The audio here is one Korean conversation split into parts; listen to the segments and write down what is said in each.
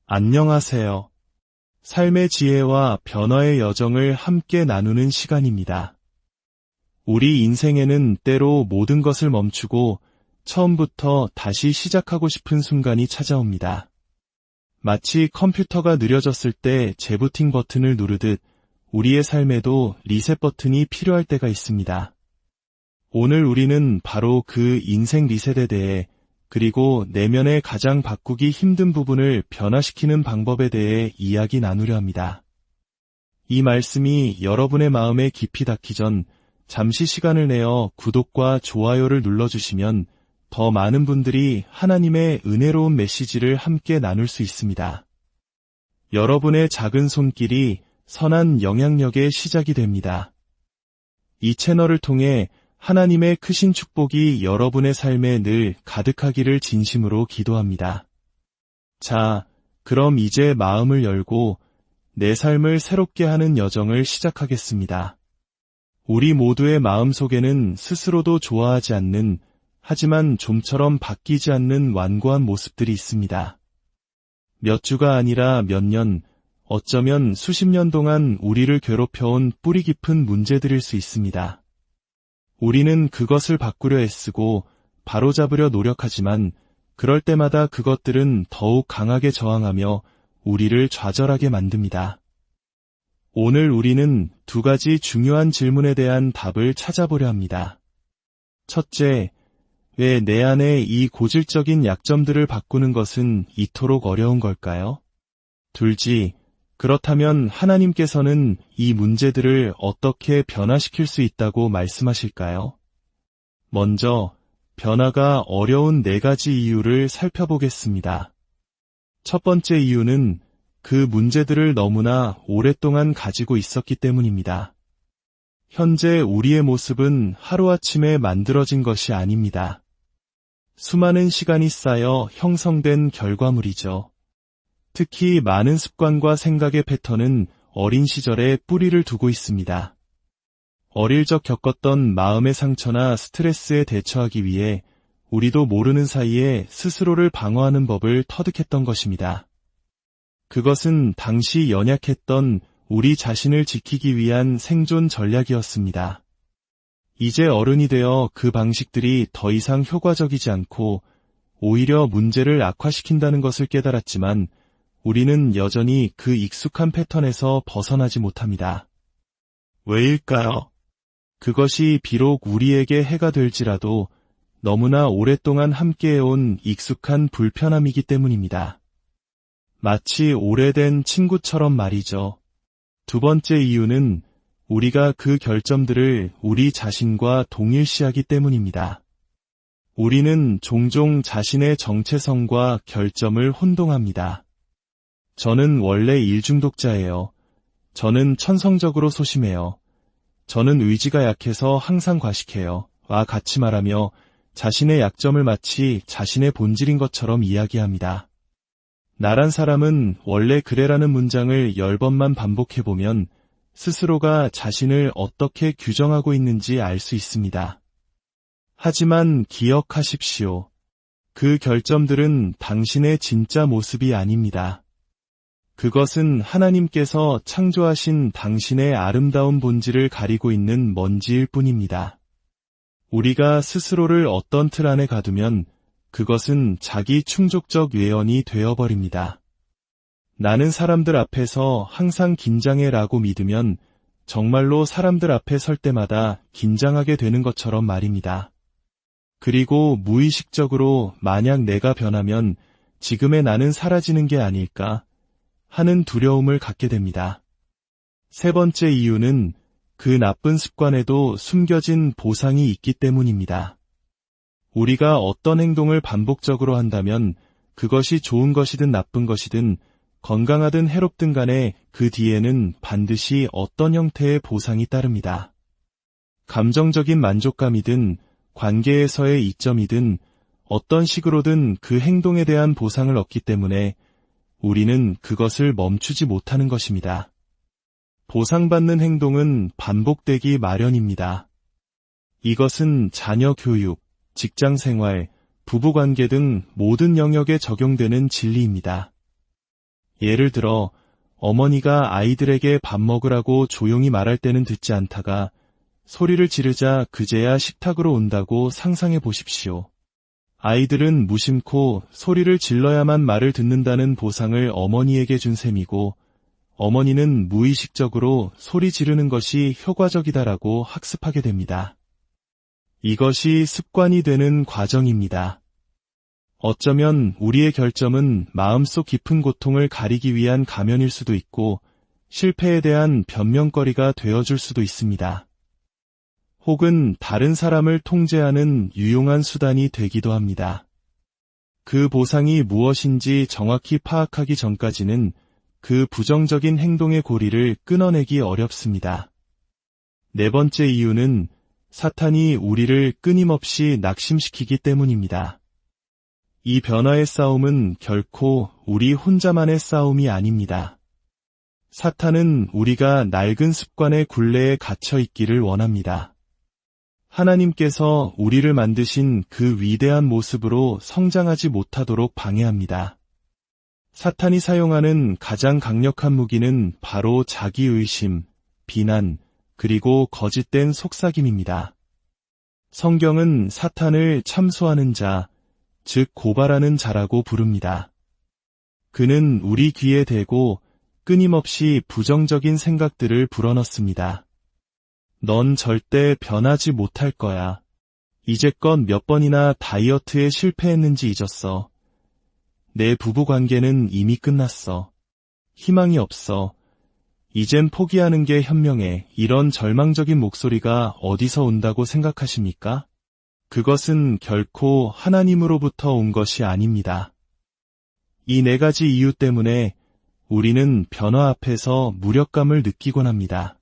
안녕하세요. 삶의 지혜와 변화의 여정을 함께 나누는 시간입니다. 우리 인생에는 때로 모든 것을 멈추고 처음부터 다시 시작하고 싶은 순간이 찾아옵니다. 마치 컴퓨터가 느려졌을 때 재부팅 버튼을 누르듯 우리의 삶에도 리셋 버튼이 필요할 때가 있습니다. 오늘 우리는 바로 그 인생 리셋에 대해 그리고 내면의 가장 바꾸기 힘든 부분을 변화시키는 방법에 대해 이야기 나누려 합니다. 이 말씀이 여러분의 마음에 깊이 닿기 전 잠시 시간을 내어 구독과 좋아요를 눌러주시면 더 많은 분들이 하나님의 은혜로운 메시지를 함께 나눌 수 있습니다. 여러분의 작은 손길이 선한 영향력의 시작이 됩니다. 이 채널을 통해 하나님의 크신 축복이 여러분의 삶에 늘 가득하기를 진심으로 기도합니다. 자, 그럼 이제 마음을 열고 내 삶을 새롭게 하는 여정을 시작하겠습니다. 우리 모두의 마음속에는 스스로도 좋아하지 않는, 하지만 좀처럼 바뀌지 않는 완고한 모습들이 있습니다. 몇 주가 아니라 몇 년, 어쩌면 수십 년 동안 우리를 괴롭혀온 뿌리 깊은 문제들일 수 있습니다. 우리는 그것을 바꾸려 애쓰고 바로잡으려 노력하지만 그럴 때마다 그것들은 더욱 강하게 저항하며 우리를 좌절하게 만듭니다. 오늘 우리는 두 가지 중요한 질문에 대한 답을 찾아보려 합니다. 첫째, 왜 내 안에 이 고질적인 약점들을 바꾸는 것은 이토록 어려운 걸까요? 둘째, 그렇다면 하나님께서는 이 문제들을 어떻게 변화시킬 수 있다고 말씀하실까요? 먼저 변화가 어려운 네 가지 이유를 살펴보겠습니다. 첫 번째 이유는 그 문제들을 너무나 오랫동안 가지고 있었기 때문입니다. 현재 우리의 모습은 하루아침에 만들어진 것이 아닙니다. 수많은 시간이 쌓여 형성된 결과물이죠. 특히 많은 습관과 생각의 패턴은 어린 시절에 뿌리를 두고 있습니다. 어릴 적 겪었던 마음의 상처나 스트레스에 대처하기 위해 우리도 모르는 사이에 스스로를 방어하는 법을 터득했던 것입니다. 그것은 당시 연약했던 우리 자신을 지키기 위한 생존 전략이었습니다. 이제 어른이 되어 그 방식들이 더 이상 효과적이지 않고 오히려 문제를 악화시킨다는 것을 깨달았지만 우리는 여전히 그 익숙한 패턴에서 벗어나지 못합니다. 왜일까요? 그것이 비록 우리에게 해가 될지라도 너무나 오랫동안 함께해온 익숙한 불편함이기 때문입니다. 마치 오래된 친구처럼 말이죠. 두 번째 이유는 우리가 그 결점들을 우리 자신과 동일시하기 때문입니다. 우리는 종종 자신의 정체성과 결점을 혼동합니다. 저는 원래 일중독자예요. 저는 천성적으로 소심해요. 저는 의지가 약해서 항상 과식해요. 와 같이 말하며 자신의 약점을 마치 자신의 본질인 것처럼 이야기합니다. 나란 사람은 원래 그래라는 문장을 10번만 반복해보면 스스로가 자신을 어떻게 규정하고 있는지 알 수 있습니다. 하지만 기억하십시오. 그 결점들은 당신의 진짜 모습이 아닙니다. 그것은 하나님께서 창조하신 당신의 아름다운 본질을 가리고 있는 먼지일 뿐입니다. 우리가 스스로를 어떤 틀 안에 가두면 그것은 자기 충족적 외연이 되어버립니다. 나는 사람들 앞에서 항상 긴장해라고 믿으면 정말로 사람들 앞에 설 때마다 긴장하게 되는 것처럼 말입니다. 그리고 무의식적으로 만약 내가 변하면 지금의 나는 사라지는 게 아닐까 하는 두려움을 갖게 됩니다. 세 번째 이유는 그 나쁜 습관에도 숨겨진 보상이 있기 때문입니다. 우리가 어떤 행동을 반복적으로 한다면 그것이 좋은 것이든 나쁜 것이든 건강하든 해롭든 간에 그 뒤에는 반드시 어떤 형태의 보상이 따릅니다. 감정적인 만족감이든 관계에서의 이점이든 어떤 식으로든 그 행동에 대한 보상을 얻기 때문에 우리는 그것을 멈추지 못하는 것입니다. 보상받는 행동은 반복되기 마련입니다. 이것은 자녀 교육, 직장 생활, 부부관계 등 모든 영역에 적용되는 진리입니다. 예를 들어 어머니가 아이들에게 밥 먹으라고 조용히 말할 때는 듣지 않다가 소리를 지르자 그제야 식탁으로 온다고 상상해 보십시오. 아이들은 무심코 소리를 질러야만 말을 듣는다는 보상을 어머니에게 준 셈이고 어머니는 무의식적으로 소리 지르는 것이 효과적이다라고 학습하게 됩니다. 이것이 습관이 되는 과정입니다. 어쩌면 우리의 결점은 마음속 깊은 고통을 가리기 위한 가면일 수도 있고 실패에 대한 변명거리가 되어줄 수도 있습니다. 혹은 다른 사람을 통제하는 유용한 수단이 되기도 합니다. 그 보상이 무엇인지 정확히 파악하기 전까지는 그 부정적인 행동의 고리를 끊어내기 어렵습니다. 네 번째 이유는 사탄이 우리를 끊임없이 낙심시키기 때문입니다. 이 변화의 싸움은 결코 우리 혼자만의 싸움이 아닙니다. 사탄은 우리가 낡은 습관의 굴레에 갇혀 있기를 원합니다. 하나님께서 우리를 만드신 그 위대한 모습으로 성장하지 못하도록 방해합니다. 사탄이 사용하는 가장 강력한 무기는 바로 자기의심, 비난, 그리고 거짓된 속삭임입니다. 성경은 사탄을 참소하는 자, 즉 고발하는 자라고 부릅니다. 그는 우리 귀에 대고 끊임없이 부정적인 생각들을 불어넣습니다. 넌 절대 변하지 못할 거야. 이제껏 몇 번이나 다이어트에 실패했는지 잊었어. 내 부부관계는 이미 끝났어. 희망이 없어. 이젠 포기하는 게 현명해. 이런 절망적인 목소리가 어디서 온다고 생각하십니까? 그것은 결코 하나님으로부터 온 것이 아닙니다. 이 네 가지 이유 때문에 우리는 변화 앞에서 무력감을 느끼곤 합니다.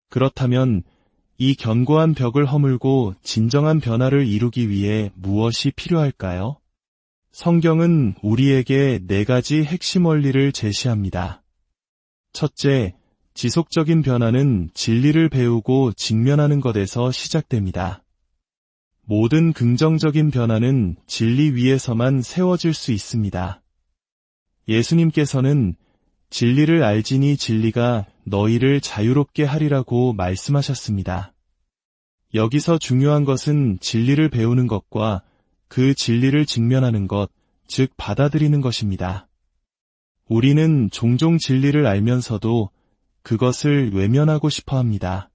그렇다면 이 견고한 벽을 허물고 진정한 변화를 이루기 위해 무엇이 필요할까요? 성경은 우리에게 네 가지 핵심 원리를 제시합니다. 첫째, 지속적인 변화는 진리를 배우고 직면하는 것에서 시작됩니다. 모든 긍정적인 변화는 진리 위에서만 세워질 수 있습니다. 예수님께서는 진리를 알지니 진리가 너희를 자유롭게 하리라고 말씀하셨습니다. 여기서 중요한 것은 진리를 배우는 것과 그 진리를 직면하는 것, 즉 받아들이는 것입니다. 우리는 종종 진리를 알면서도 그것을 외면하고 싶어 합니다.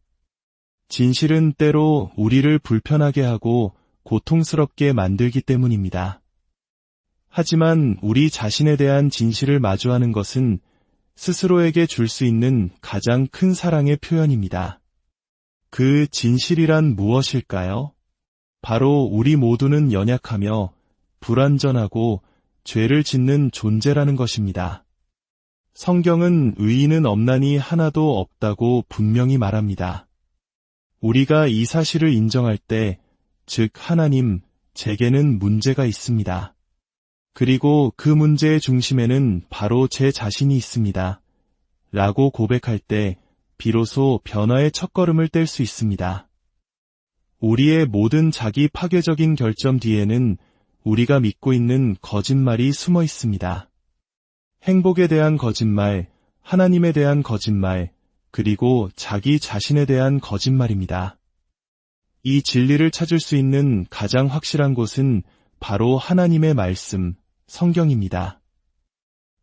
진실은 때로 우리를 불편하게 하고 고통스럽게 만들기 때문입니다. 하지만 우리 자신에 대한 진실을 마주하는 것은 스스로에게 줄 수 있는 가장 큰 사랑의 표현입니다. 그 진실이란 무엇일까요? 바로 우리 모두는 연약하며 불완전하고 죄를 짓는 존재라는 것입니다. 성경은 의인은 없나니 하나도 없다고 분명히 말합니다. 우리가 이 사실을 인정할 때, 즉 하나님, 제게는 문제가 있습니다. 그리고 그 문제의 중심에는 바로 제 자신이 있습니다. 라고 고백할 때 비로소 변화의 첫걸음을 뗄 수 있습니다. 우리의 모든 자기 파괴적인 결점 뒤에는 우리가 믿고 있는 거짓말이 숨어 있습니다. 행복에 대한 거짓말, 하나님에 대한 거짓말, 그리고 자기 자신에 대한 거짓말입니다. 이 진리를 찾을 수 있는 가장 확실한 곳은 바로 하나님의 말씀, 성경입니다.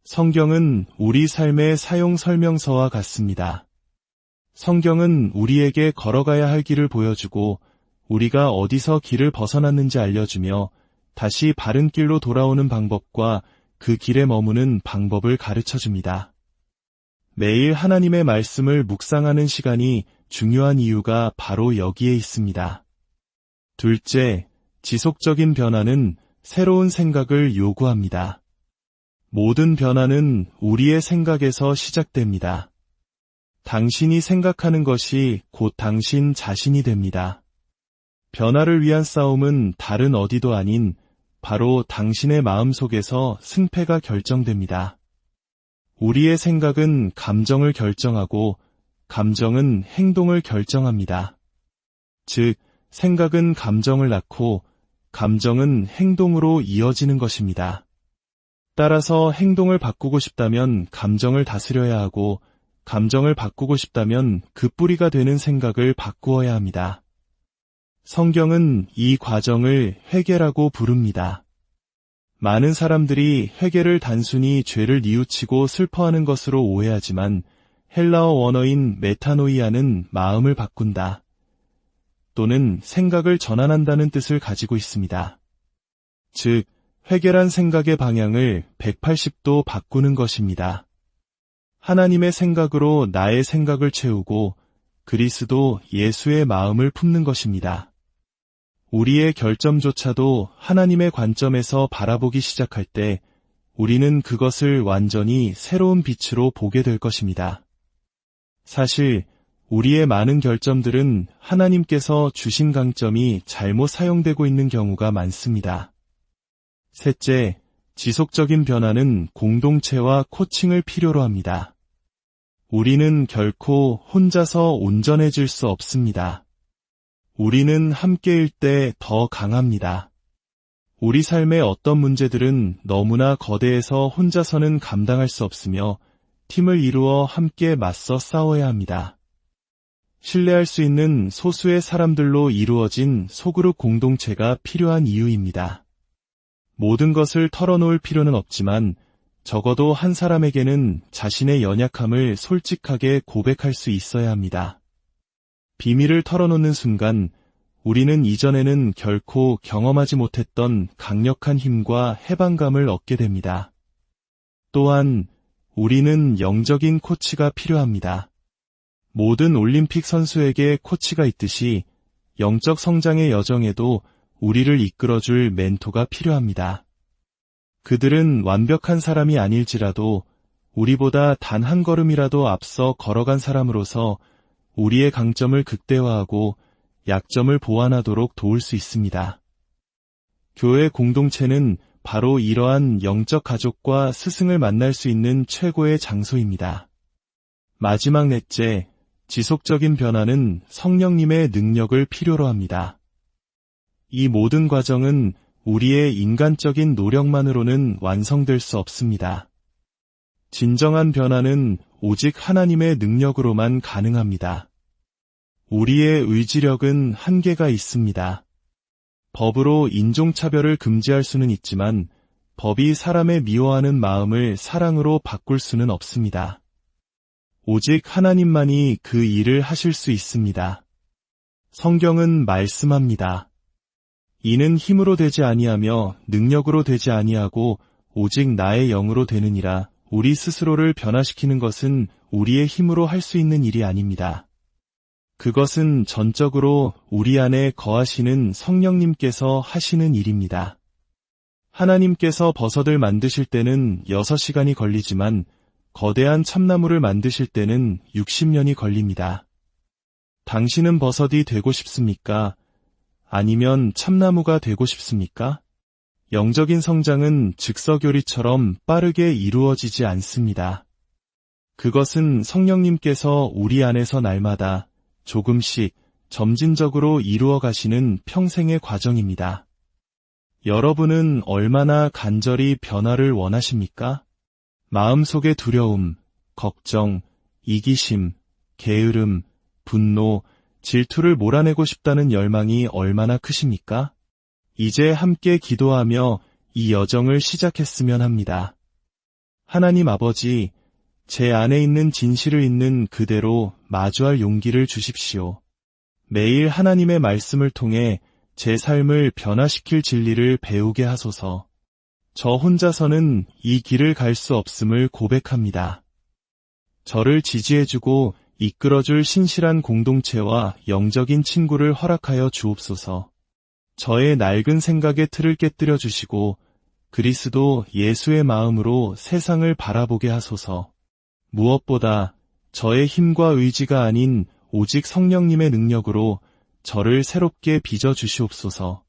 성경은 우리 삶의 사용 설명서와 같습니다. 성경은 우리에게 걸어가야 할 길을 보여주고 우리가 어디서 길을 벗어났는지 알려주며 다시 바른 길로 돌아오는 방법과 그 길에 머무는 방법을 가르쳐줍니다. 매일 하나님의 말씀을 묵상하는 시간이 중요한 이유가 바로 여기에 있습니다. 둘째, 지속적인 변화는 새로운 생각을 요구합니다. 모든 변화는 우리의 생각에서 시작됩니다. 당신이 생각하는 것이 곧 당신 자신이 됩니다. 변화를 위한 싸움은 다른 어디도 아닌 바로 당신의 마음속에서 승패가 결정됩니다. 우리의 생각은 감정을 결정하고 감정은 행동을 결정합니다. 즉, 생각은 감정을 낳고 감정은 행동으로 이어지는 것입니다. 따라서 행동을 바꾸고 싶다면 감정을 다스려야 하고, 감정을 바꾸고 싶다면 그 뿌리가 되는 생각을 바꾸어야 합니다. 성경은 이 과정을 회개라고 부릅니다. 많은 사람들이 회개를 단순히 죄를 뉘우치고 슬퍼하는 것으로 오해하지만 헬라어 원어인 메타노이아는 마음을 바꾼다 또는 생각을 전환한다는 뜻을 가지고 있습니다. 즉, 회개란 생각의 방향을 180도 바꾸는 것입니다. 하나님의 생각으로 나의 생각을 채우고 그리스도 예수의 마음을 품는 것입니다. 우리의 결점조차도 하나님의 관점에서 바라보기 시작할 때 우리는 그것을 완전히 새로운 빛으로 보게 될 것입니다. 사실 우리의 많은 결점들은 하나님께서 주신 강점이 잘못 사용되고 있는 경우가 많습니다. 셋째, 지속적인 변화는 공동체와 코칭을 필요로 합니다. 우리는 결코 혼자서 온전해질 수 없습니다. 우리는 함께일 때 더 강합니다. 우리 삶의 어떤 문제들은 너무나 거대해서 혼자서는 감당할 수 없으며 팀을 이루어 함께 맞서 싸워야 합니다. 신뢰할 수 있는 소수의 사람들로 이루어진 소그룹 공동체가 필요한 이유입니다. 모든 것을 털어놓을 필요는 없지만 적어도 한 사람에게는 자신의 연약함을 솔직하게 고백할 수 있어야 합니다. 비밀을 털어놓는 순간 우리는 이전에는 결코 경험하지 못했던 강력한 힘과 해방감을 얻게 됩니다. 또한 우리는 영적인 코치가 필요합니다. 모든 올림픽 선수에게 코치가 있듯이 영적 성장의 여정에도 우리를 이끌어줄 멘토가 필요합니다. 그들은 완벽한 사람이 아닐지라도 우리보다 단 한 걸음이라도 앞서 걸어간 사람으로서 우리의 강점을 극대화하고 약점을 보완하도록 도울 수 있습니다. 교회 공동체는 바로 이러한 영적 가족과 스승을 만날 수 있는 최고의 장소입니다. 마지막 넷째, 지속적인 변화는 성령님의 능력을 필요로 합니다. 이 모든 과정은 우리의 인간적인 노력만으로는 완성될 수 없습니다. 진정한 변화는 오직 하나님의 능력으로만 가능합니다. 우리의 의지력은 한계가 있습니다. 법으로 인종차별을 금지할 수는 있지만 법이 사람의 미워하는 마음을 사랑으로 바꿀 수는 없습니다. 오직 하나님만이 그 일을 하실 수 있습니다. 성경은 말씀합니다. 이는 힘으로 되지 아니하며 능력으로 되지 아니하고 오직 나의 영으로 되느니라. 우리 스스로를 변화시키는 것은 우리의 힘으로 할 수 있는 일이 아닙니다. 그것은 전적으로 우리 안에 거하시는 성령님께서 하시는 일입니다. 하나님께서 버섯을 만드실 때는 6시간이 걸리지만 거대한 참나무를 만드실 때는 60년이 걸립니다. 당신은 버섯이 되고 싶습니까? 아니면 참나무가 되고 싶습니까? 영적인 성장은 즉석요리처럼 빠르게 이루어지지 않습니다. 그것은 성령님께서 우리 안에서 날마다 조금씩 점진적으로 이루어 가시는 평생의 과정입니다. 여러분은 얼마나 간절히 변화를 원하십니까? 마음속의 두려움, 걱정, 이기심, 게으름, 분노, 질투를 몰아내고 싶다는 열망이 얼마나 크십니까? 이제 함께 기도하며 이 여정을 시작했으면 합니다. 하나님 아버지, 제 안에 있는 진실을 있는 그대로 마주할 용기를 주십시오. 매일 하나님의 말씀을 통해 제 삶을 변화시킬 진리를 배우게 하소서. 저 혼자서는 이 길을 갈 수 없음을 고백합니다. 저를 지지해주고 이끌어줄 신실한 공동체와 영적인 친구를 허락하여 주옵소서. 저의 낡은 생각의 틀을 깨뜨려 주시고 그리스도 예수의 마음으로 세상을 바라보게 하소서. 무엇보다 저의 힘과 의지가 아닌 오직 성령님의 능력으로 저를 새롭게 빚어 주시옵소서.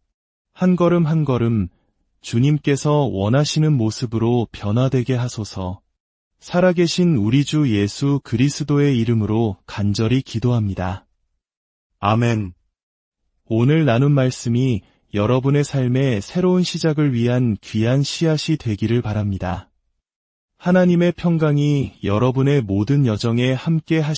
한 걸음 한 걸음 주님께서 원하시는 모습으로 변화되게 하소서. 살아계신 우리 주 예수 그리스도의 이름으로 간절히 기도합니다. 아멘. 오늘 나눈 말씀이 여러분의 삶의 새로운 시작을 위한 귀한 씨앗이 되기를 바랍니다. 하나님의 평강이 여러분의 모든 여정에 함께 하시